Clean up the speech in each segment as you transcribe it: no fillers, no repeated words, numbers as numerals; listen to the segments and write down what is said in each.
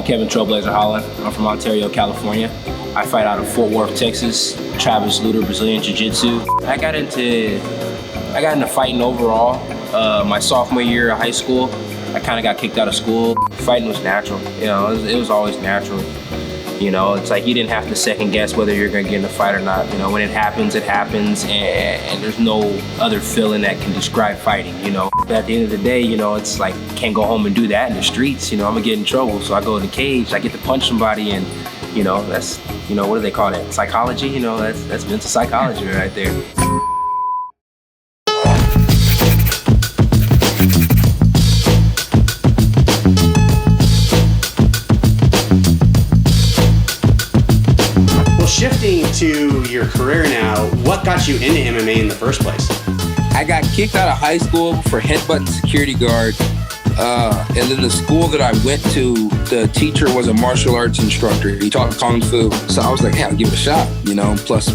Kevin Trailblazer Holland. I'm from Ontario, California. I fight out of Fort Worth, Texas. Travis Luter, Brazilian Jiu-Jitsu. I got into fighting overall my sophomore year of high school. I kind of got kicked out of school. Fighting was natural, you know, it was always natural. You know, it's like you didn't have to second guess whether you're gonna get in a fight or not. You know, when it happens, and there's no other feeling that can describe fighting, you know. But at the end of the day, you know, it's like, can't go home and do that in the streets, you know, I'm gonna get in trouble. So I go in the cage, I get to punch somebody, and, you know, that's, you know, what do they call that? Psychology, you know, that's mental psychology right there. Shifting to your career now, what got you into MMA in the first place? I got kicked out of high school for headbutting security guard. And then the school that I went to, the teacher was a martial arts instructor. He taught Kung Fu. So I was like, hey, I'll give it a shot, you know. Plus,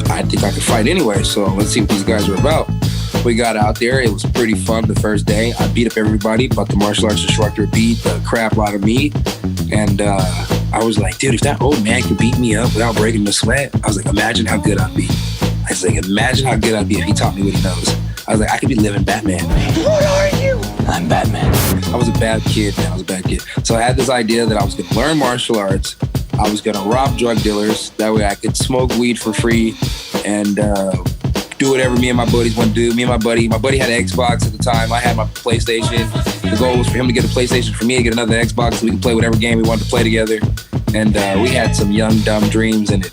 I think I could fight anyway, so let's see what these guys are about. We got out there. It was pretty fun the first day. I beat up everybody, but the martial arts instructor beat the crap out of me. And I was like, dude, if that old man could beat me up without breaking the sweat, I was like, imagine how good I'd be. I was like, imagine how good I'd be if he taught me what he knows. I was like, I could be living Batman. What are you? I'm Batman. I was a bad kid, man. I was a bad kid. So I had this idea that I was going to learn martial arts. I was going to rob drug dealers. That way I could smoke weed for free and do whatever me and my buddies want to do. Me and my buddy had an Xbox at the time. I had my PlayStation. The goal was for him to get a PlayStation, for me to get another Xbox so we could play whatever game we wanted to play together. And we had some young, dumb dreams, and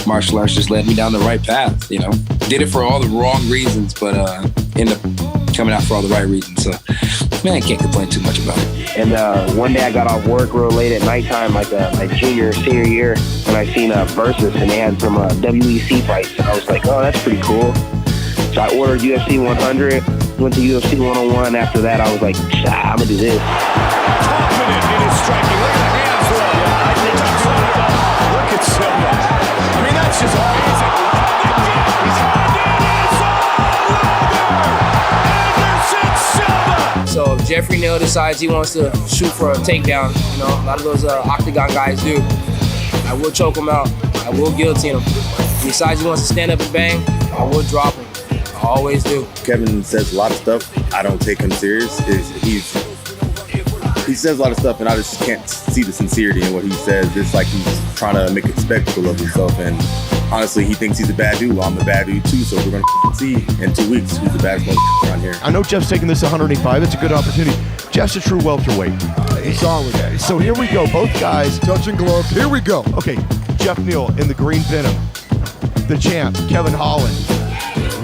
martial arts just led me down the right path, you know. Did it for all the wrong reasons, but ended up coming out for all the right reasons. So, man, I can't complain too much about it. And one day I got off work real late at nighttime, like my junior, senior year, and I seen Versus, and they had some WEC fights. And I was like, oh, that's pretty cool. So I ordered UFC 100, went to UFC 101. After that, I was like, I'm going to do this. Confident in his striking. Look at the hands roll. I think that's look at Silva. I mean, that's just amazing. So if Jeffrey Neal decides he wants to shoot for a takedown, you know, a lot of those octagon guys do, I will choke him out. I will guillotine him. If he decides he wants to stand up and bang, I will drop him. I always do. Kevin says a lot of stuff. I don't take him serious. He says a lot of stuff, and I just can't see the sincerity in what he says. It's like he's trying to make a spectacle of himself, and honestly, he thinks he's a bad dude. Well, I'm a bad dude too, so we're gonna see in 2 weeks who's the baddest motherfucker around here. I know Jeff's taking this 185. It's a good opportunity. Jeff's a true welterweight. He's solid. So here we go. Both guys touching gloves. Here we go. Okay, Jeff Neal in the green Venom. The champ, Kevin Holland.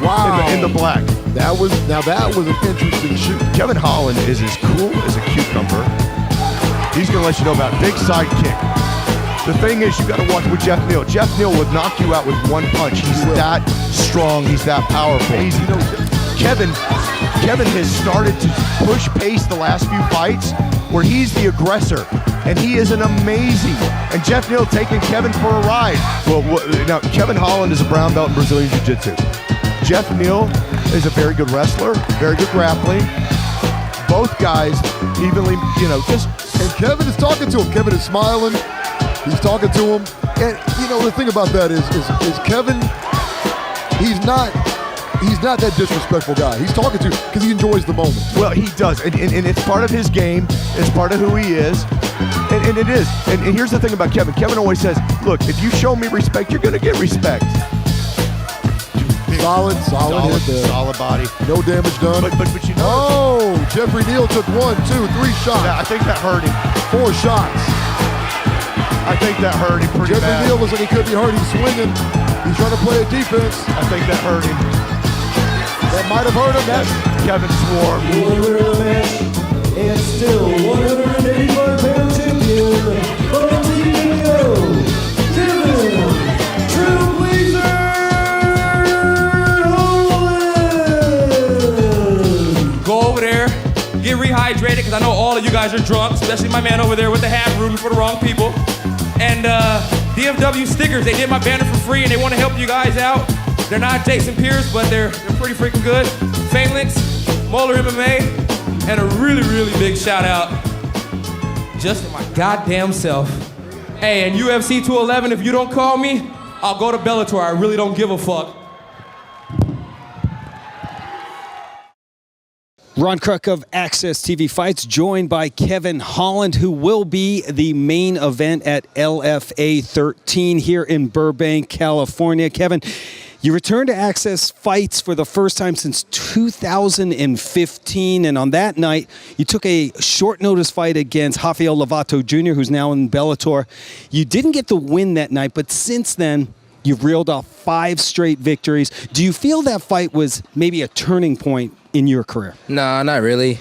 Wow. In the black. That was an interesting shoot. Kevin Holland is as cool as a cucumber. He's gonna let you know about big side kick. The thing is, you gotta watch with Jeff Neal. Jeff Neal would knock you out with one punch. He's that strong, he's that powerful. Kevin has started to push pace the last few fights where he's the aggressor, and he is an amazing. And Jeff Neal taking Kevin for a ride. Well, now Kevin Holland is a brown belt in Brazilian Jiu-Jitsu. Jeff Neal is a very good wrestler, very good grappling. Both guys evenly, you know, just. And Kevin is talking to him. Kevin is smiling. He's talking to him. And, you know, the thing about that is Kevin, he's not that disrespectful guy. He's talking to because he enjoys the moment. Well, he does. And it's part of his game. It's part of who he is. And it is. And here's the thing about Kevin. Kevin always says, look, if you show me respect, you're going to get respect. Solid hit there. Solid body. No damage done. But you know. Oh, Jeffrey Neal took 1, 2, 3 shots. Yeah, I think that hurt him. 4 shots. I think that hurt him pretty Jeffrey bad. Neal looks like he could be hurt. He's swinging. He's trying to play a defense. I think that hurt him. That might have hurt him. That's Kevin swore. It's still 185-pound champion, Kevin Trailblazer Holland. Go over there, get rehydrated, because I know all of you guys are drunk, especially my man over there with the hat rooting for the wrong people. And DFW stickers, they did my banner for free, and they want to help you guys out. They're not Jason Pierce, but they're pretty freaking good. Phalanx, Moeller MMA, and a really, really big shout out just my goddamn self. Hey, and UFC 211, if you don't call me, I'll go to Bellator. I really don't give a fuck. Ron Kruk of Access TV Fights, joined by Kevin Holland, who will be the main event at LFA 13 here in Burbank, California. Kevin, you returned to Access Fights for the first time since 2015, and on that night, you took a short notice fight against Rafael Lovato Jr., who's now in Bellator. You didn't get the win that night, but since then, you've reeled off 5 straight victories. Do you feel that fight was maybe a turning point in your career? Nah, not really.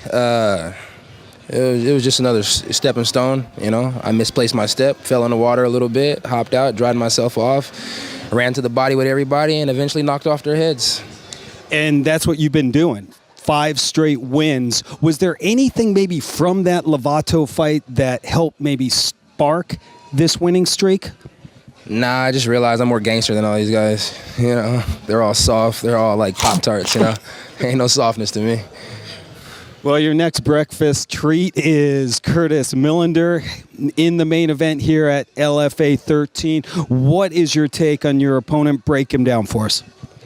It was just another stepping stone, you know. I misplaced my step, fell in the water a little bit, hopped out, dried myself off, ran to the body with everybody, and eventually knocked off their heads. And that's what you've been doing. 5 straight wins. Was there anything maybe from that Lovato fight that helped maybe spark this winning streak? Nah, I just realized I'm more gangster than all these guys. You know, they're all soft. They're all like Pop-Tarts, you know. Ain't no softness to me. Well, your next breakfast treat is Curtis Millender in the main event here at LFA 13. What is your take on your opponent? Break him down for us.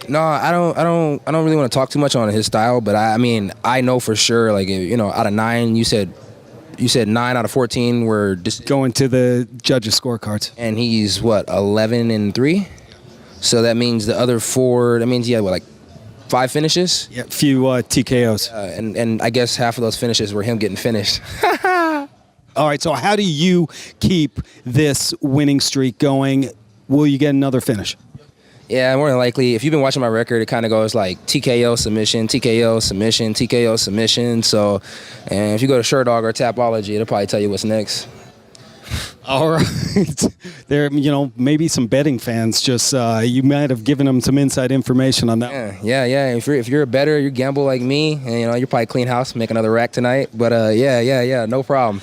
No, I don't really want to talk too much on his style, but I mean, I know for sure, like, you know, out of 9, you said 9 out of 14 were going to the judges' scorecards. And he's what, 11-3? So that means the other 4, that means he had what, like 5 finishes? Yeah, a few TKOs. And I guess half of those finishes were him getting finished. All right, so how do you keep this winning streak going? Will you get another finish? Yeah, more than likely. If you've been watching my record, it kind of goes like TKO, submission, TKO, submission, TKO, submission. So, and if you go to Sherdog or Tapology, it'll probably tell you what's next. All right. There, you know, maybe some betting fans just, you might have given them some inside information on that. Yeah. If you're a bettor, you gamble like me, and, you know, you're probably clean house, make another rack tonight. But, yeah, no problem.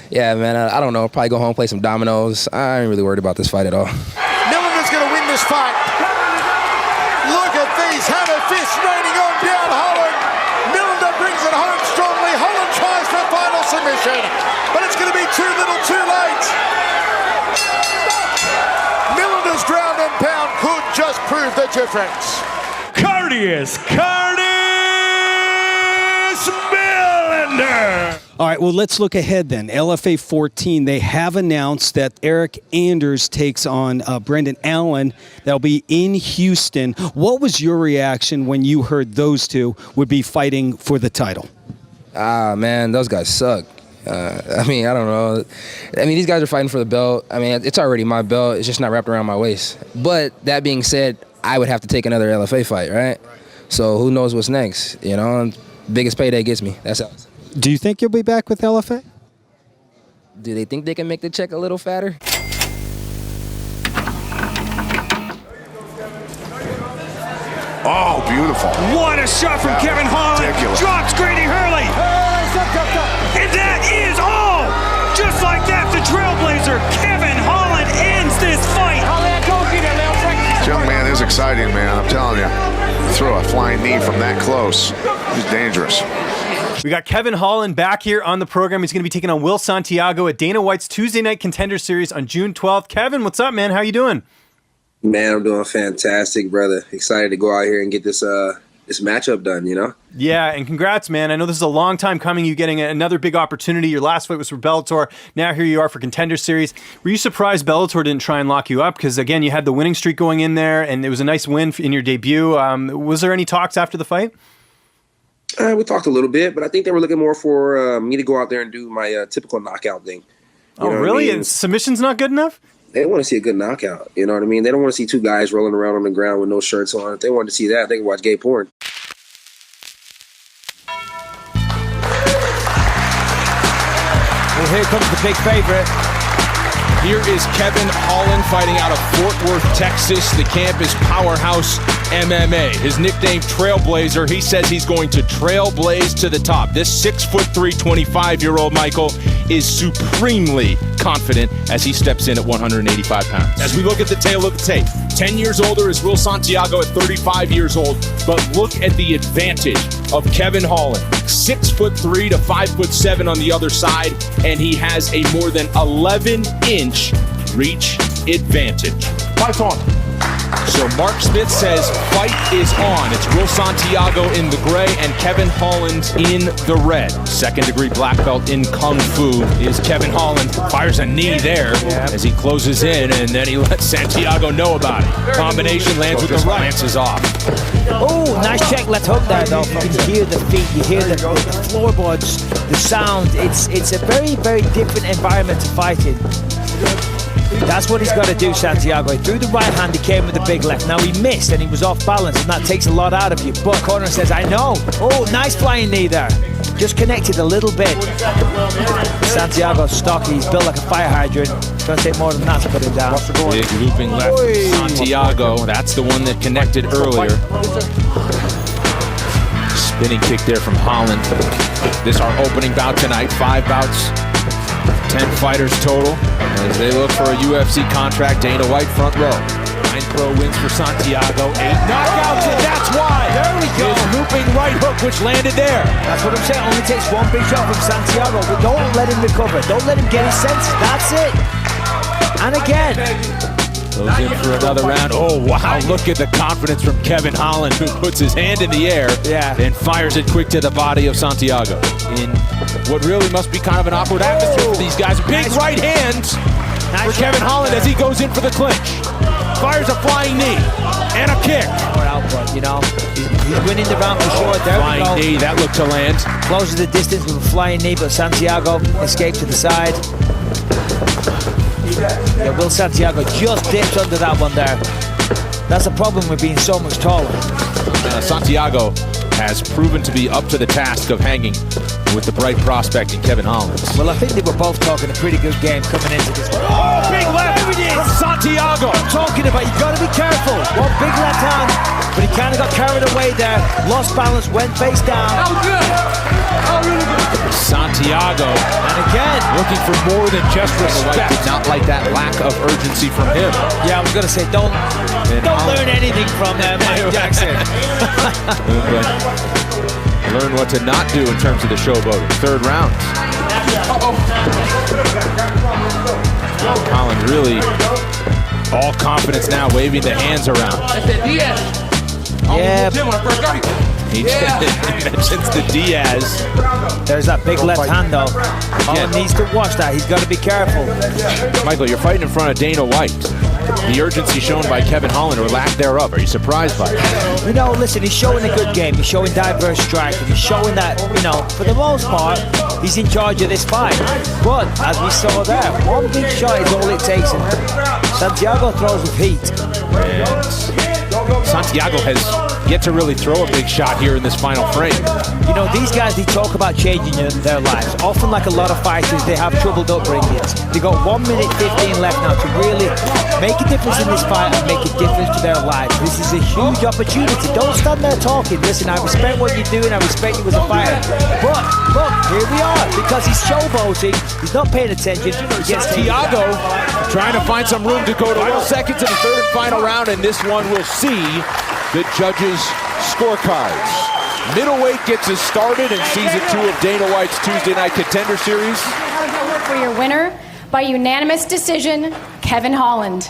Yeah, man, I don't know. Probably go home, play some dominoes. I ain't really worried about this fight at all. Millender's going to win this fight. Look at these hammer fists raining on down Holland. Millender brings it home strongly. Holland tries for a final submission, but it's going to be too little too late. Millender's ground and pound could just prove the difference. Curtis Millender. All right, well, let's look ahead then. LFA 14, they have announced that Eric Anders takes on Brendan Allen. That'll be in Houston. What was your reaction when you heard those two would be fighting for the title? Man, those guys suck. I mean, I don't know. I mean, these guys are fighting for the belt. I mean, it's already my belt. It's just not wrapped around my waist. But that being said, I would have to take another LFA fight, right? So who knows what's next, you know? Biggest payday gets me. That's how. Do you think you'll be back with LFA? Do they think they can make the check a little fatter? Oh, beautiful. What a shot from Kevin Holland. Ridiculous. Drops Grady Hurley. And that is all. Just like that, the Trailblazer, Kevin Holland, ends this fight. This young man is exciting, man. I'm telling you. Throw a flying knee from that close. He's dangerous. We got Kevin Holland back here on the program. He's going to be taking on Will Santiago at Dana White's Tuesday Night Contender Series on June 12th. Kevin, what's up, man? How you doing? Man, I'm doing fantastic, brother. Excited to go out here and get this this matchup done, you know? Yeah, and congrats, man. I know this is a long time coming, you getting another big opportunity. Your last fight was for Bellator. Now here you are for Contender Series. Were you surprised Bellator didn't try and lock you up? Because, again, you had the winning streak going in there, and it was a nice win in your debut. Was there any talks after the fight? We talked a little bit, but I think they were looking more for me to go out there and do my typical knockout thing. Oh, really? And submission's not good enough? They want to see a good knockout. You know what I mean? They don't want to see two guys rolling around on the ground with no shirts on. If they wanted to see that, they could watch gay porn. Well, here comes the big favorite. Here is Kevin Holland fighting out of Fort Worth, Texas. The camp is Powerhouse MMA. His nickname Trailblazer. He says he's going to trailblaze to the top. This 6'3", 25-year-old Michael is supremely confident as he steps in at 185 pounds. As we look at the tail of the tape, 10 years older is Will Santiago at 35 years old, but look at the advantage of Kevin Holland. 6'3" to 5'7" on the other side, and he has a more than 11-inch reach advantage. Fight on. So Mark Smith says fight is on. It's Will Santiago in the gray and Kevin Holland in the red. Second-degree black belt in Kung Fu is Kevin Holland. Fires a knee there as he closes in, and then he lets Santiago know about it. Combination lands with the right. Lances off. Oh, nice check left hook there, though. You can hear the feet, you hear the floorboards, the sound. It's a very, very different environment to fight in. That's what he's got to do, Santiago. He threw the right hand, he came with the big left. Now he missed and he was off balance, and that takes a lot out of you. But corner says, I know. Oh, nice flying knee there. Just connected a little bit. Santiago's stocky. He's built like a fire hydrant. It's going to take more than that to put him down. Big looping left from Santiago. That's the one that connected earlier. Spinning kick there from Holland. This our opening bout tonight. 5 bouts. 10 fighters total as they look for a UFC contract. Dana White front row. 9 pro wins for Santiago. 8 knockouts, and that's why. There we go. His looping right hook, which landed there. That's what I'm saying. Only takes one big shot from Santiago, but don't let him recover. Don't let him get his senses. That's it. And again. Goes in for another round. Oh, wow. Look at the confidence from Kevin Holland, who puts his hand in the air and fires it quick to the body of Santiago. In what really must be kind of an awkward atmosphere for these guys. Big right hand for Kevin Holland as he goes in for the clinch. Fires a flying knee and a kick. More output, you know. He's winning the round for sure. There we go. Flying knee, that looked to land. Closes the distance with a flying knee, but Santiago escaped to the side. Yeah, Will Santiago just dipped under that one there. That's a problem with being so much taller. Santiago has proven to be up to the task of hanging with the bright prospect in Kevin Holland. Well, I think they were both talking a pretty good game coming into this one. Oh, big left from Santiago. I'm talking about, you've got to be careful. One big left hand, but he kind of got carried away there. Lost balance, went face down. Oh, good. Oh, really good. Santiago. And again. Looking for more than just respect. Did not like that lack of urgency from him. Yeah, I was going to say, don't learn anything from Mike Jackson. Learn what to not do in terms of the showboating. Third round. Holland really all confidence now, waving the hands around. Yeah. He mentions the Diaz. There's that big left hand, though. Holland needs to watch that. He's got to be careful. Michael, you're fighting in front of Dana White. The urgency shown by Kevin Holland, or lack thereof, are you surprised by it? You know, listen, he's showing a good game. He's showing diverse striking. He's showing that, you know, for the most part, he's in charge of this fight. But, as we saw there, one big shot is all it takes. Santiago throws with heat. And Santiago has yet to really throw a big shot here in this final frame. You know, these guys, they talk about changing their lives. Often, like a lot of fighters, they have troubled upbringings. They got 1 minute 15 left now to really make a difference in this fight and make a difference to their lives. This is a huge opportunity. Don't stand there talking. Listen, I respect what you're doing. I respect you as a fighter. But, look, here we are. Because he's showboating. He's not paying attention. Santiago trying to find some room to go to 1 second to the third and final round, and this one will see the judges' scorecards. Middleweight gets us started in Season 2 of Dana White's Tuesday Night Contender Series. For your winner, by unanimous decision, Kevin Holland.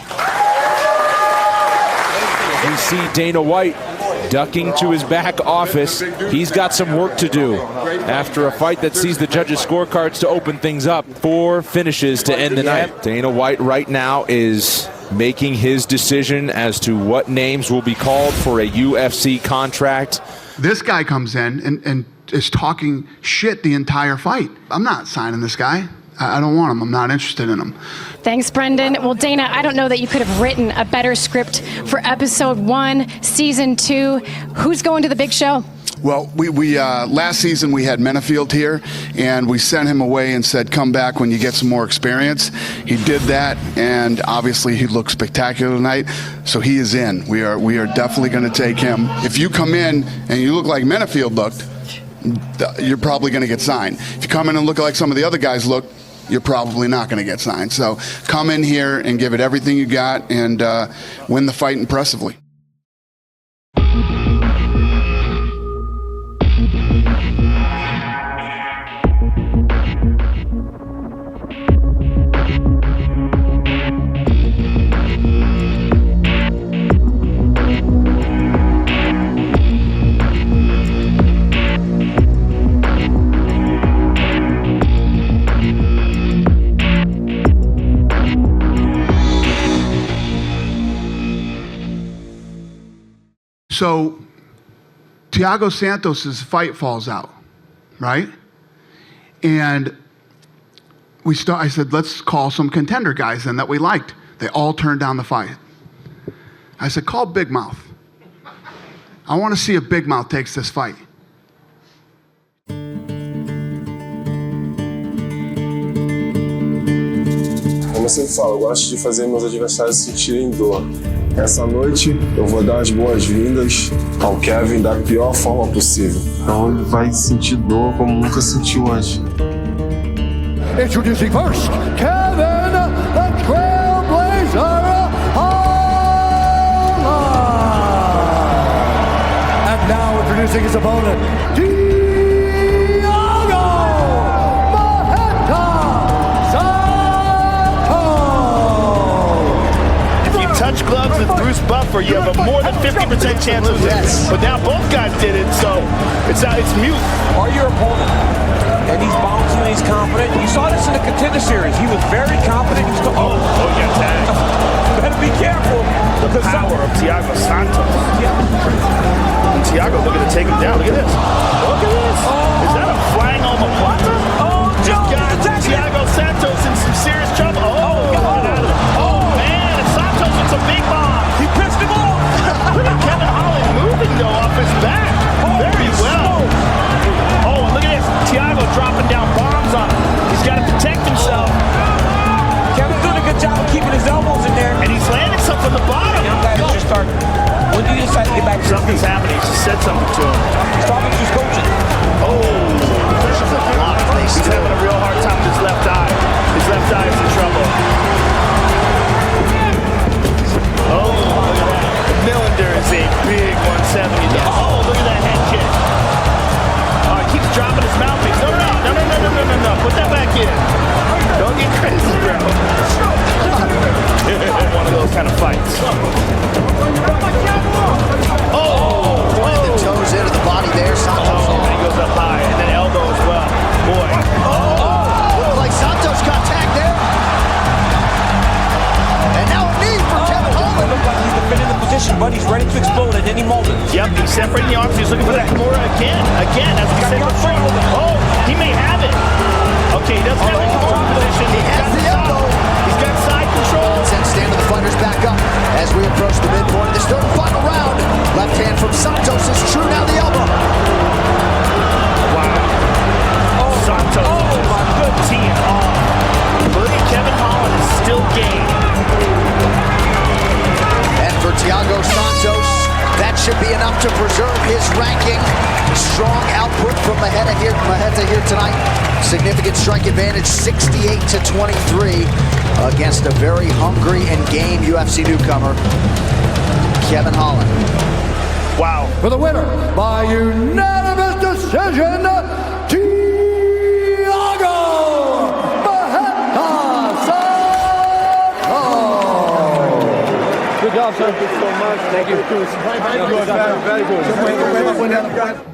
We see Dana White ducking to his back office. He's got some work to do after a fight that sees the judges' scorecards to open things up. 4 finishes to end the night. Dana White right now is making his decision as to what names will be called for a UFC contract. This guy comes in and is talking shit the entire fight. I'm not signing this guy. I don't want him. I'm not interested in him. Thanks, Brendan. Well, Dana, I don't know that you could have written a better script for episode 1, season 2. Who's going to the big show? Well, we last season we had Menafield here, and we sent him away and said, come back when you get some more experience. He did that, and obviously he looked spectacular tonight, so he is in. We are definitely going to take him. If you come in and you look like Menafield looked, you're probably going to get signed. If you come in and look like some of the other guys look, you're probably not going to get signed. So come in here and give it everything you got and win the fight impressively. So Thiago Santos' fight falls out, right? And I said, let's call some contender guys then that we liked. They all turned down the fight. I said, call Big Mouth. I want to see if Big Mouth takes this fight. Como eu sempre falo, eu gosto de fazer meus adversários sentirem dor. Essa noite eu vou dar as boas-vindas ao Kevin da pior forma possível. Então ele vai sentir dor como nunca sentiu antes. Introducing first, Kevin, the Trailblazer Holland. And now introducing his opponent, touch gloves with Bruce Buffer, you have a more than 50% chance of losing. But now both guys did it, so it's mute. Are your opponent, and he's bouncing and he's confident. You saw this in the Contender Series. He was very confident. He was yeah, tag. Better be careful. The power of Thiago Santos. And Thiago looking to take him down. Look at this. Look at this. Is that a flying omoplata? Oh, Joe, got Thiago Santos in some serious trouble. It's a big bomb. He pissed him off. Look at Kevin Holland moving though off his back. Very well. Oh, and look at this. Thiago dropping down bombs on him. He's got to protect himself. Kevin's doing a good job of keeping his elbows in there. And he's landing some from the bottom. Young guys just start. When do you decide to get back to something's happening? He just said something to him. He's talking to his coaches. Oh, he's having a real hard time with his left eye. His left eye is in trouble. Oh, look at that. Millender is a big 170. Oh, look at that head kick. Oh, he keeps dropping his mouthpiece. No. Put that back in. Don't get crazy, bro. One of those kind of fights. Oh, the toes into the body there. Santos. Oh, and he goes up high. And then elbow as well. Boy. Looked like Santos got tagged there. And now a knee for Kevin Holland. Looks like he's defending the position, but he's ready to explode at any moment. Yep, he's separating the arms. He's looking for that Kimura again. As we said before. Oh, he may have it. Okay, he doesn't have the control position. He has the elbow. He's got side control. Send stand of the fighters back up as we approach the midpoint of this third and final round. Left hand from Santos is true. Now the elbow. Wow. Santos. Oh, my goodness. Teeing off. Look at Kevin Holland is still game. And for Thiago Santos, that should be enough to preserve his ranking. Strong output from Maheta here tonight. Significant strike advantage, 68-23 against a very hungry and game UFC newcomer, Kevin Holland. Wow. For the winner by unanimous decision, Thiago Maheta Santos. Good job, sir. Thank you so much. Thank you. Very good.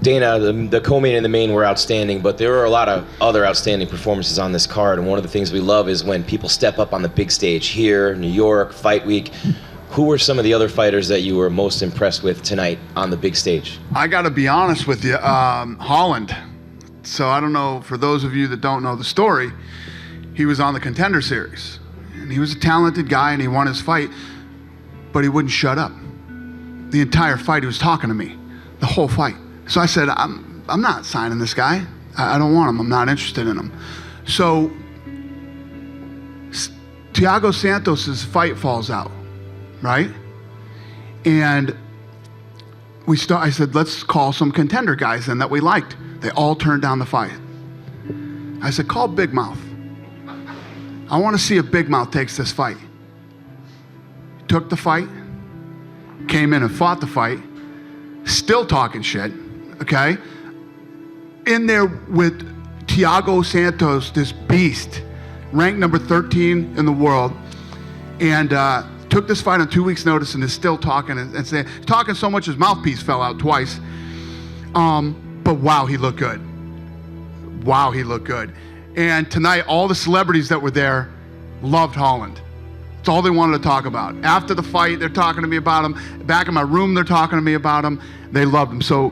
Dana, the co-main and the main were outstanding, but there were a lot of other outstanding performances on this card, and one of the things we love is when people step up on the big stage here, New York, Fight Week. Who were some of the other fighters that you were most impressed with tonight on the big stage? I got to be honest with you, Holland. So I don't know, for those of you that don't know the story, he was on the Contender Series. And he was a talented guy and he won his fight, but he wouldn't shut up. The entire fight he was talking to me, the whole fight. So I said, I'm not signing this guy. I don't want him. I'm not interested in him. So Thiago Santos' fight falls out, right? And I said, let's call some contender guys then that we liked. They all turned down the fight. I said, call Big Mouth. I want to see if Big Mouth takes this fight. Took the fight, came in and fought the fight, still talking shit, okay? In there with Thiago Santos, this beast, ranked number 13 in the world, and took this fight on 2 weeks' notice and is still talking and saying, talking so much his mouthpiece fell out twice. But wow, he looked good. Wow, he looked good. And tonight, all the celebrities that were there loved Holland. It's all they wanted to talk about. After the fight, they're talking to me about him. Back in my room, they're talking to me about him. They loved him. So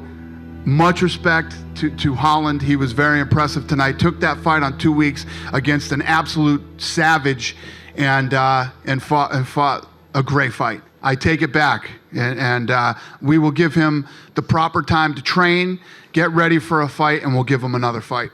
much respect to Holland. He was very impressive tonight. Took that fight on 2 weeks against an absolute savage and fought a great fight. I take it back, and we will give him the proper time to train, get ready for a fight, and we'll give him another fight.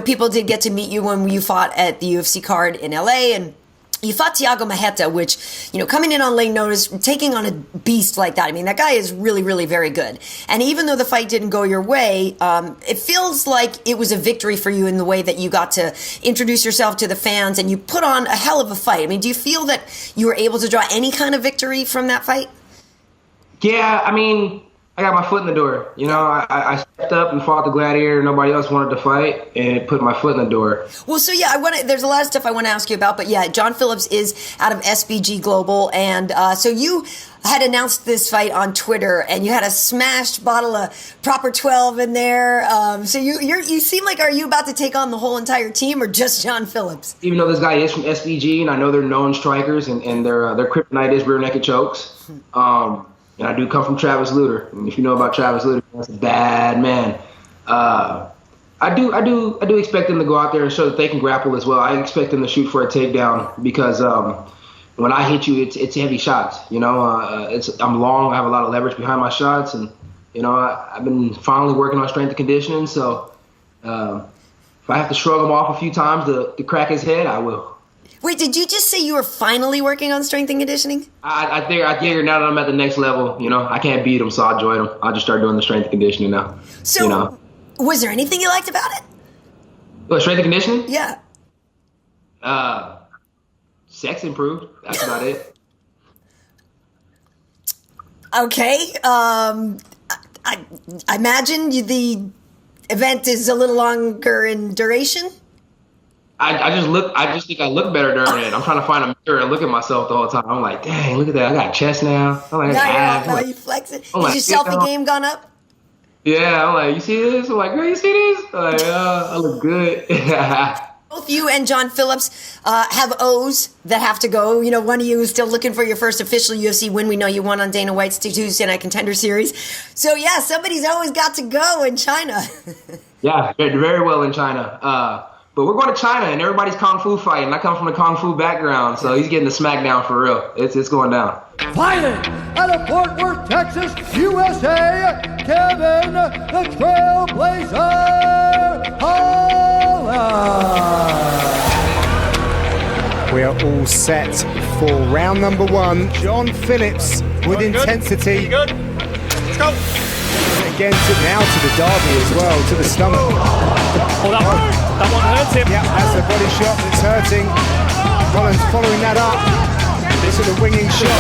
People did get to meet you when you fought at the UFC card in LA, and you fought Thiago Marreta, which, coming in on late notice, taking on a beast like that. I mean, that guy is really, really very good. And even though the fight didn't go your way, it feels like it was a victory for you in the way that you got to introduce yourself to the fans and you put on a hell of a fight. I mean, do you feel that you were able to draw any kind of victory from that fight? Yeah, I mean, I got my foot in the door. I stepped up and fought the gladiator. Nobody else wanted to fight, and it put my foot in the door. Well, so yeah, there's a lot of stuff I want to ask you about, but yeah, John Phillips is out of SBG Global, and so you had announced this fight on Twitter, and you had a smashed bottle of Proper 12 in there. So you seem like, are you about to take on the whole entire team, or just John Phillips? Even though this guy is from SBG, and I know they're known strikers, and their kryptonite is rear naked chokes. And I do come from Travis Lutter. And if you know about Travis Lutter, that's a bad man. I do expect them to go out there and show that they can grapple as well. I expect them to shoot for a takedown because when I hit you, it's heavy shots. I'm long. I have a lot of leverage behind my shots, and I've been finally working on strength and conditioning. So if I have to shrug him off a few times to crack his head, I will. Wait, did you just say you were finally working on strength and conditioning? I figure now that I'm at the next level, I can't beat him, so I'll join him. I'll just start doing the strength and conditioning now. So, was there anything you liked about it? What, strength and conditioning? Yeah. Sex improved. That's about it. Okay. I imagine the event is a little longer in duration? I just think I look better during it. I'm trying to find a mirror and look at myself the whole time. I'm like, dang, look at that. I got a chest now. I'm like, now you flex it. Is your selfie game gone up? Yeah, I'm like, you see this? I'm like, girl, you see this? I'm like, I look good. Both you and John Phillips have O's that have to go. One of you is still looking for your first official UFC win. We know you won on Dana White's Tuesday Night Contender Series. So, yeah, somebody's always got to go in China. Yeah, very well in China. But we're going to China, and everybody's kung fu fighting. I come from a kung fu background, so he's getting the smackdown for real. It's going down. Fighting out of Fort Worth, Texas, USA, Kevin the Trailblazer Holland. We are all set for round number one. John Phillips with intensity. Good. Let's go. Again, now to the derby as well, to the stomach. Oh, that one hurts him. Yeah, that's the body shot that's hurting. Holland's following that up. This is a winging shot.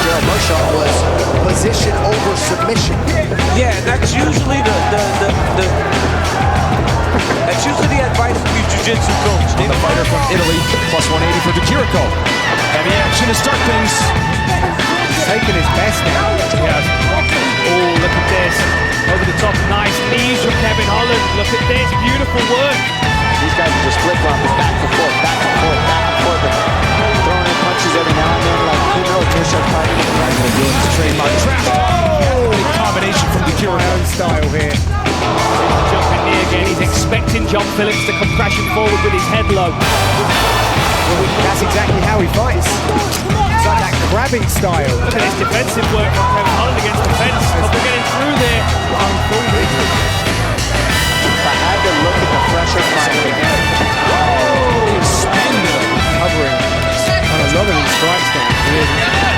Gerald Marshall was position over submission. Yeah, that's usually that's usually the advice from your jiu-jitsu coach. On the fighter from Italy, plus 180 for the Kiriko. Heavy action to start things. He's taking his best now. Yeah. Oh, look at this. Over the top, nice knees from Kevin Holland. Look at this, beautiful work. These guys are just flip-flopping back and forth, back and forth, back and forth. Throwing in punches every now and then, like, who knows, Joshua Party. Trademark trap. Oh! Combination from the Kiriko. Style here. Jumping knee again. He's expecting John Phillips to come crashing forward with his head low. That's exactly how he fights. It's like that grabbing style. Look at this defensive work from Kevin Holland against the fence. But we're getting through there. If I had to look at the fresher fight again. Covering on a lot of these strikes now.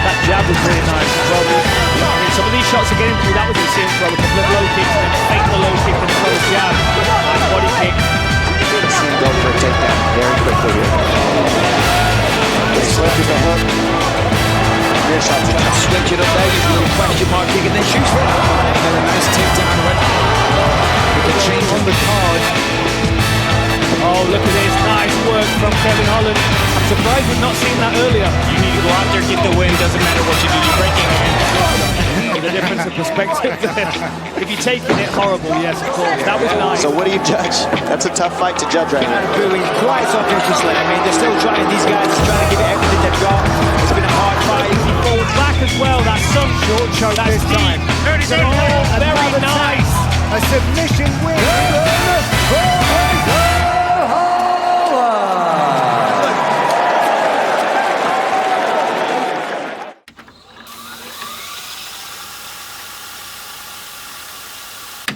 That jab was really nice as well. I mean, some of these shots are getting through. That was it seems well. A couple of low kicks and then fake the low kick and throw a jab. Nice body kick. We've seen him go for a takedown very quickly here. They slipped with the hook. Rear shot to top. Switch it up there, use a little question mark kick and then shoots for it. Another nice takedown right with the change on the card. Oh, look at this. Nice work from Kevin Holland. I'm surprised we've not seen that earlier. You need to go out there, get the win. Doesn't matter what you do, you're breaking your hand. The difference of perspective there. If you're taking it horrible, yes, of course. That was nice. So what do you judge? That's a tough fight to judge right now. Quite obviously. I mean, they're still trying. These guys are trying to give it everything they've got. It's been a hard fight. He falls back as well. That's some short show. That's time. Very nice. A submission win.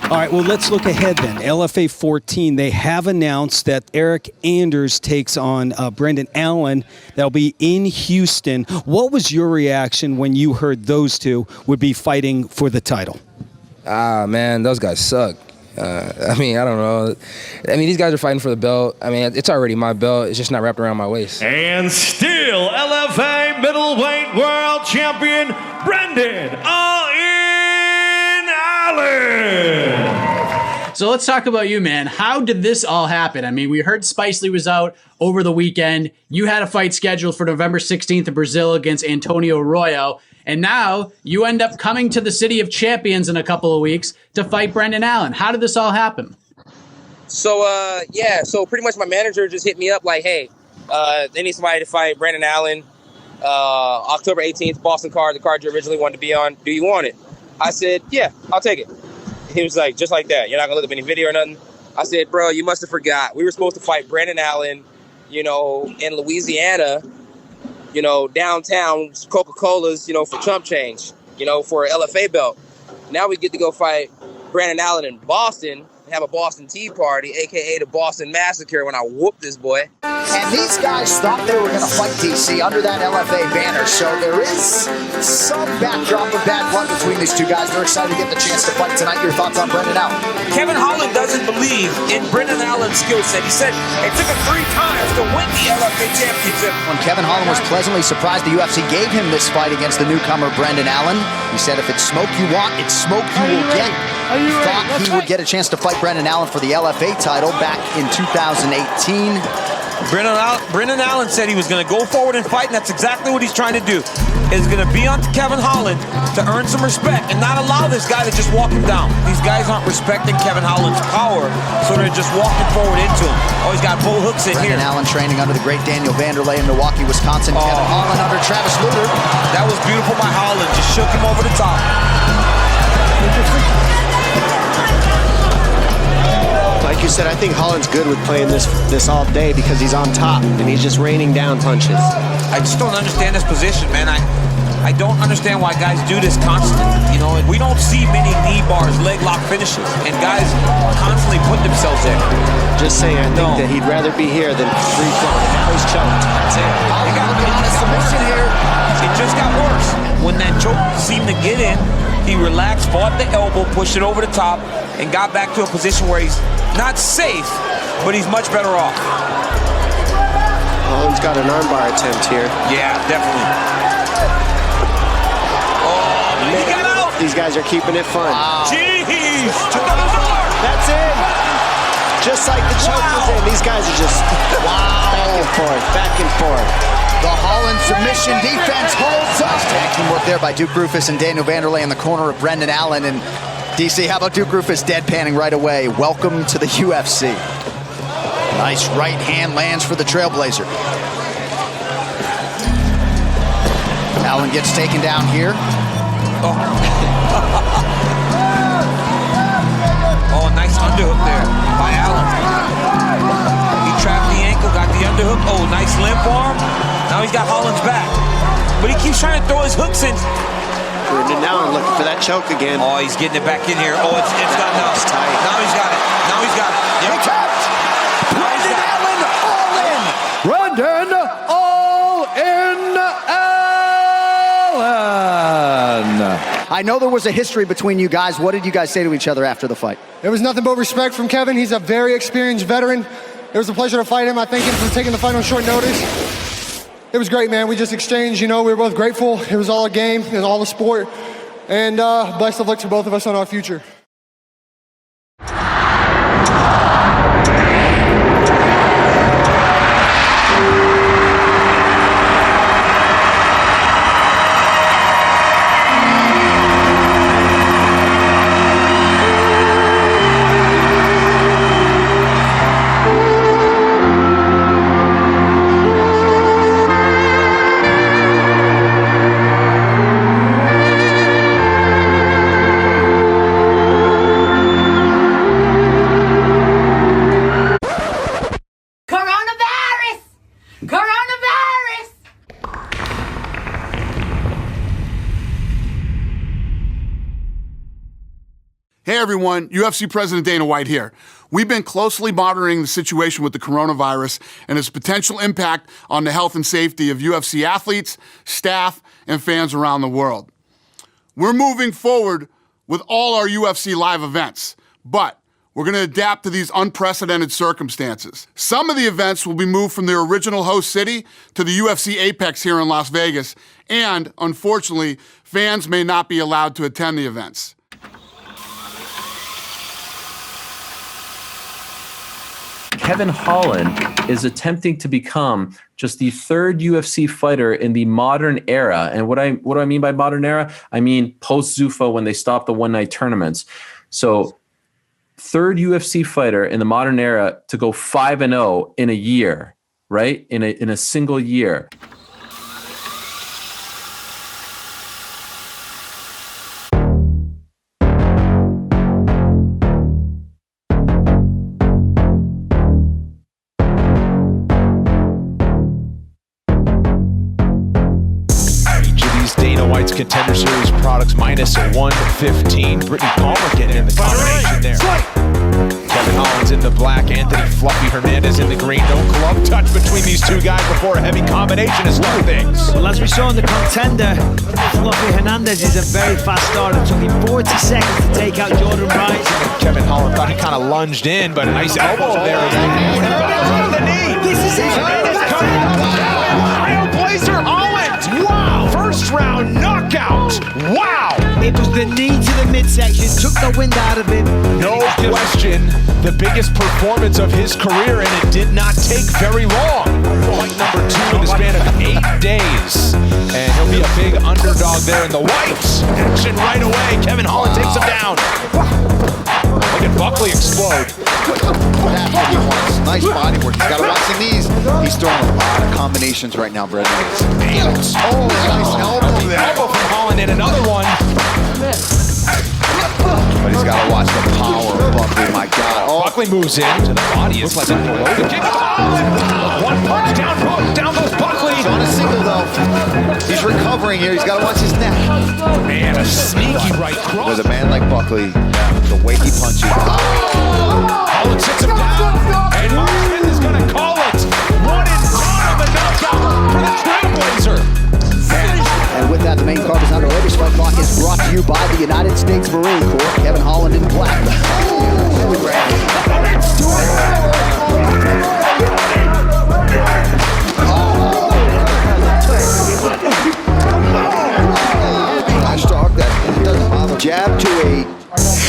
All right, well, let's look ahead then. LFA 14, they have announced that Eric Anders takes on Brendan Allen. That'll be in Houston. What was your reaction when you heard those two would be fighting for the title? Man, those guys suck. I mean, I don't know. I mean, these guys are fighting for the belt. I mean, it's already my belt. It's just not wrapped around my waist. And still LFA middleweight world champion Brendan Allen. So let's talk about you, man. How did this all happen? I mean, we heard Spice Lee was out over the weekend. You had a fight scheduled for November 16th in Brazil against Antonio Arroyo. And now you end up coming to the City of Champions in a couple of weeks to fight Brendan Allen. How did this all happen? So, so pretty much my manager just hit me up like, hey, they need somebody to fight Brendan Allen. October 18th, Boston card, the card you originally wanted to be on. Do you want it? I said, yeah, I'll take it. He was like, just like that. You're not going to look up any video or nothing. I said, bro, you must have forgot. We were supposed to fight Brendan Allen, in Louisiana, downtown, Coca-Cola's, for chump change, for an LFA belt. Now we get to go fight Brendan Allen in Boston and have a Boston Tea Party, a.k.a. the Boston Massacre, when I whoop this boy. And these guys thought they were going to fight DC under that LFA banner, so there is some backdrop of bad blood between these two guys. They're excited to get the chance to fight tonight. Your thoughts on Brendan Allen? Kevin Holland doesn't believe in Brendan Allen's skill set. He said it took him 3 times to win the LFA championship. When Kevin Holland was pleasantly surprised the UFC gave him this fight against the newcomer Brendan Allen, he said if it's smoke you want, it's smoke you will get. He thought he would get a chance to fight Brendan Allen for the LFA title back in 2018. Brendan Allen said he was going to go forward and fight, and that's exactly what he's trying to do. Is going to be on Kevin Holland to earn some respect and not allow this guy to just walk him down. These guys aren't respecting Kevin Holland's power, so they're just walking forward into him. Oh, he's got bull hooks in here. Brendan Allen training under the great Daniel Vanderlei in Milwaukee, Wisconsin. Kevin Holland under Travis Lutter. That was beautiful by Holland. Just shook him over the top. Like you said, I think Holland's good with playing this all day because he's on top and he's just raining down punches. I just don't understand this position, man. I don't understand why guys do this constantly. And we don't see many knee bars, leg lock finishes, and guys constantly put themselves there. Just saying, I think that he'd rather be here than 3-4. Now he's choked. That's it. It just got worse. When that choke seemed to get in, he relaxed, fought the elbow, pushed it over the top, and got back to a position where he's not safe, but he's much better off. Holland's got an armbar attempt here. Yeah, definitely. Oh, he got out. These guys are keeping it fun. Wow. Jeez, took out his arm. That's it. Just like the choke was in. These guys are just back and forth, back and forth. The Holland submission defense holds up. Tag team work there by Duke Rufus and Daniel Vanderlei in the corner of Brendan Allen. And DC, how about Duke Rufus deadpanning right away? Welcome to the UFC. Nice right hand lands for the Trailblazer. Allen gets taken down here. Oh, nice underhook there by Allen. Oh, nice limp arm. Now he's got Holland's back. But he keeps trying to throw his hooks in. Brendan Allen looking for that choke again. Oh, he's getting it back in here. Oh, it's done now. It's tight. Now he's got it. Now he's got it. Yep. Brendan Allen all in. Brendan all in Allen. I know there was a history between you guys. What did you guys say to each other after the fight? There was nothing but respect from Kevin. He's a very experienced veteran. It was a pleasure to fight him. I thank him for taking the fight on short notice. It was great, man. We just exchanged, we were both grateful. It was all a game. It was all a sport. And best of luck to both of us on our future. Hey everyone, UFC President Dana White here. We've been closely monitoring the situation with the coronavirus and its potential impact on the health and safety of UFC athletes, staff, and fans around the world. We're moving forward with all our UFC live events, but we're going to adapt to these unprecedented circumstances. Some of the events will be moved from their original host city to the UFC Apex here in Las Vegas, and unfortunately, fans may not be allowed to attend the events. Kevin Holland is attempting to become just the third UFC fighter in the modern era. And what do I mean by modern era? I mean post-Zuffa when they stopped the one-night tournaments. So third UFC fighter in the modern era to go 5-0 in a year, right? In a single year. Contender Series products minus 115. Brittany Palmer getting in the combination there. Kevin Holland's in the black. Anthony Fluffy Hernandez in the green. No glove touch between these two guys before a heavy combination has done things. Well, as we saw in the contender, Fluffy Hernandez is a very fast starter. It took him 40 seconds to take out Jordan Wright. Kevin Holland thought he kind of lunged in, but a nice elbow there. The knee. This is it. Trailblazer Holland. Wow. First round knockout. Wow. It was the knee to the midsection, took the wind out of him. No question, the biggest performance of his career, and it did not take very long. Fight number 2 in the span of 8 days. And he'll be a big underdog there in the whites. Action right away. Kevin Holland takes him down. Look at Buckley explode. That's what he wants. Nice body work. He's got to watch the knees. He's throwing a lot of combinations right now, Brendan. Oh, nice elbow there. Elbow from Holland and another one. But he's got to watch the power of Buckley. My God. Oh. Buckley moves in to the body. Looks like below the kick. One punch down goes Buckley. He's on a single though. He's recovering here. He's got to watch his neck. Man, a sneaky right cross. With a man like Buckley, the way he punches. Holland sits him down, and Mark Smith is going to call it. One and done, the knockout for the Trailblazer. And with that, the main card is underway. This fight clock is brought to you by the United States Marine Corps. Kevin Holland in black. Nice dog. That doesn't bother. Jab to a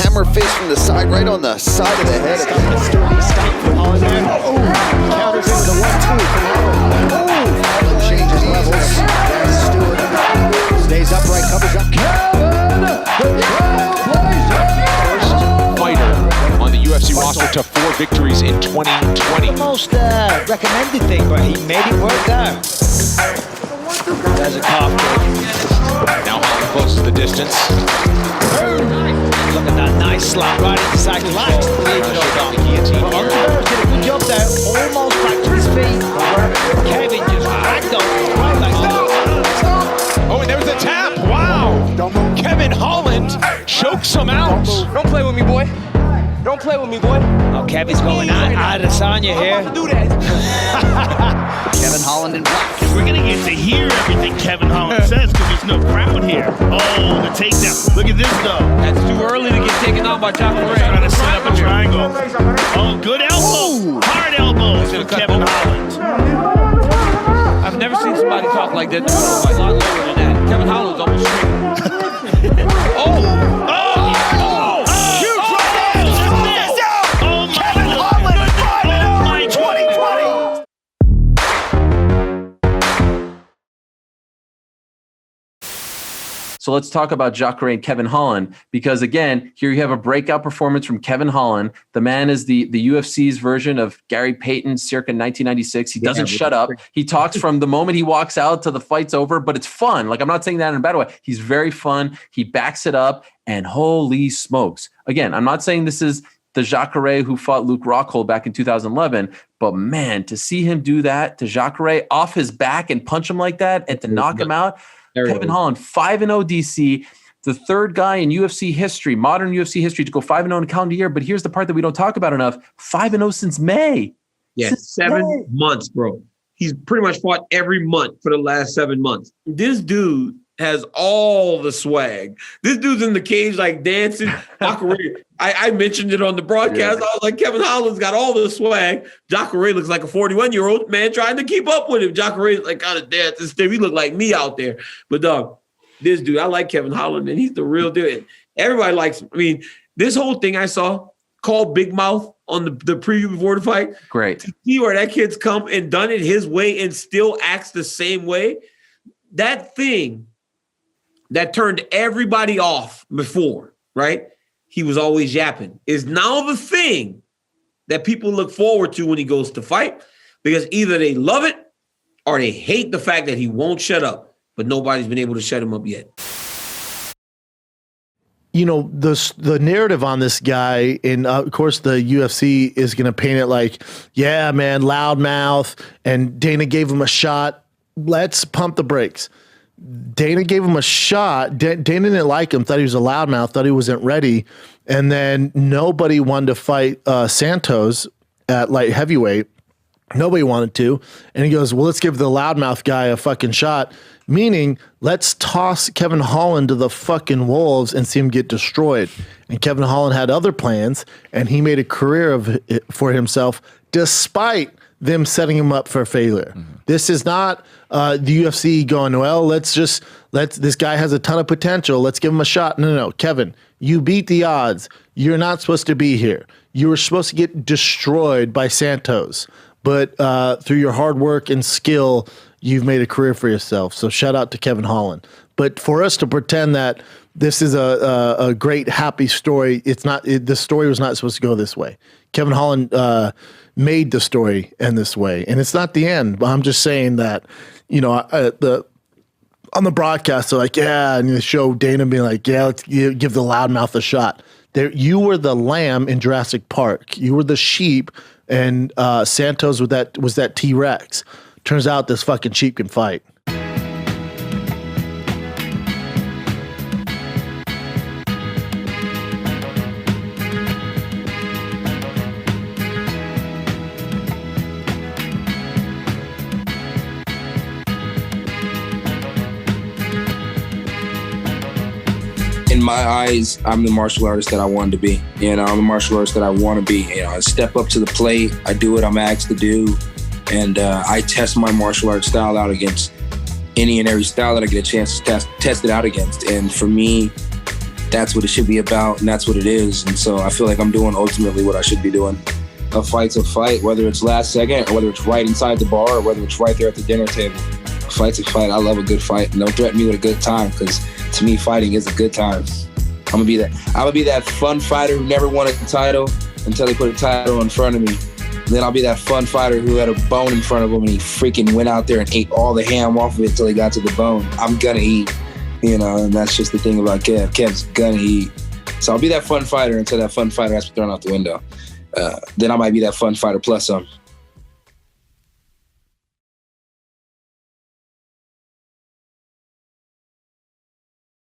hammer fist from the side, right on the side of the head. Counters into the 1-2. Changes levels. Stewart stays upright, covers up. First fighter on the UFC roster to 4 victories in 2020. The most recommended thing, but he made it work there. There's a calf kick. Now Holland closes the distance. Look at that nice slap right inside. Relax. Guillotine. Did a good job there. Almost back to his feet. play with me, boy. Oh, Kevin's going out of Adesanya here. I'm about to do that. Kevin Holland in black. We're going to get to hear everything Kevin Holland says because there's no crowd here. Oh, the takedown. Look at this, though. That's too early to get taken out by Jacare. Trying to set up a triangle. Oh, good elbow. Hard elbow from Kevin Holland. I've never seen somebody talk like that. A lot lower than that. Kevin Holland's almost straight. So let's talk about Jacare and Kevin Holland, because again, here you have a breakout performance from Kevin Holland. The man is the UFC's version of Gary Payton circa 1996. He doesn't shut up. He talks from the moment he walks out to the fight's over, but it's fun. Like, I'm not saying that in a bad way. He's very fun. He backs it up, and holy smokes. Again, I'm not saying this is the Jacare who fought Luke Rockhold back in 2011, but man, to see him do that to Jacare off his back and punch him like that and to knock him out, Kevin Holland, 5-0 DC, the third guy in UFC history, modern UFC history, to go 5-0 in a calendar year. But here's the part that we don't talk about enough: 5-0 since May. Yeah, since 7 months, bro. He's pretty much fought every month for the last 7 months. This dude has all the swag. This dude's in the cage like dancing. I mentioned it on the broadcast. I was like, Kevin Holland's got all the swag. Jacare looks like a 41-year-old man trying to keep up with him. Jacare's like kind of dancing stiff. He look like me out there. But dog, this dude, I like Kevin Holland, man. He's the real deal. Everybody likes him. I mean, this whole thing I saw called Big Mouth on the preview before the fight. Great. To see where that kid's come and done it his way and still acts the same way. That thing that turned everybody off before, right? He was always yapping, is now the thing that people look forward to when he goes to fight, because either they love it or they hate the fact that he won't shut up, but nobody's been able to shut him up yet. You know, the narrative on this guy, and of course the UFC is going to paint it like, yeah, man, loudmouth, and Dana gave him a shot. Let's pump the brakes. Dana gave him a shot. Dana didn't like him, thought he was a loudmouth, thought he wasn't ready. And then nobody wanted to fight Santos at light heavyweight. Nobody wanted to. And he goes, well, let's give the loudmouth guy a fucking shot. Meaning, let's toss Kevin Holland to the fucking wolves and see him get destroyed. And Kevin Holland had other plans, and he made a career of it for himself despite them setting him up for failure. Mm-hmm. This is not the UFC going, well, let's this guy has a ton of potential. Let's give him a shot. No, Kevin, you beat the odds. You're not supposed to be here. You were supposed to get destroyed by Santos. But through your hard work and skill, you've made a career for yourself. So shout out to Kevin Holland. But for us to pretend that this is a great, happy story, it's not. The story was not supposed to go this way. Kevin Holland made the story end this way, and it's not the end. But I'm just saying that, you know, on the broadcast, they're like, yeah, and the show Dana being like, yeah, let's give the loudmouth a shot. There, you were the lamb in Jurassic Park. You were the sheep, and Santos was that T-Rex. Turns out this fucking sheep can fight. In my eyes, I'm the martial artist that I wanted to be. You know, I'm the martial artist that I want to be. You know, I step up to the plate. I do what I'm asked to do. And I test my martial arts style out against any and every style that I get a chance to test it out against. And for me, that's what it should be about, and that's what it is. And so I feel like I'm doing ultimately what I should be doing. A fight's a fight, whether it's last second or whether it's right inside the bar or whether it's right there at the dinner table. A fight's a fight. I love a good fight. And don't threaten me with a good time, because to me, fighting is a good time. I'm gonna be that fun fighter who never won a title until they put a title in front of me. Then I'll be that fun fighter who had a bone in front of him and he freaking went out there and ate all the ham off of it until he got to the bone. I'm gonna eat, you know, and that's just the thing about Kev. Kev's gonna eat. So I'll be that fun fighter until that fun fighter has to be thrown out the window. Then I might be that fun fighter plus some.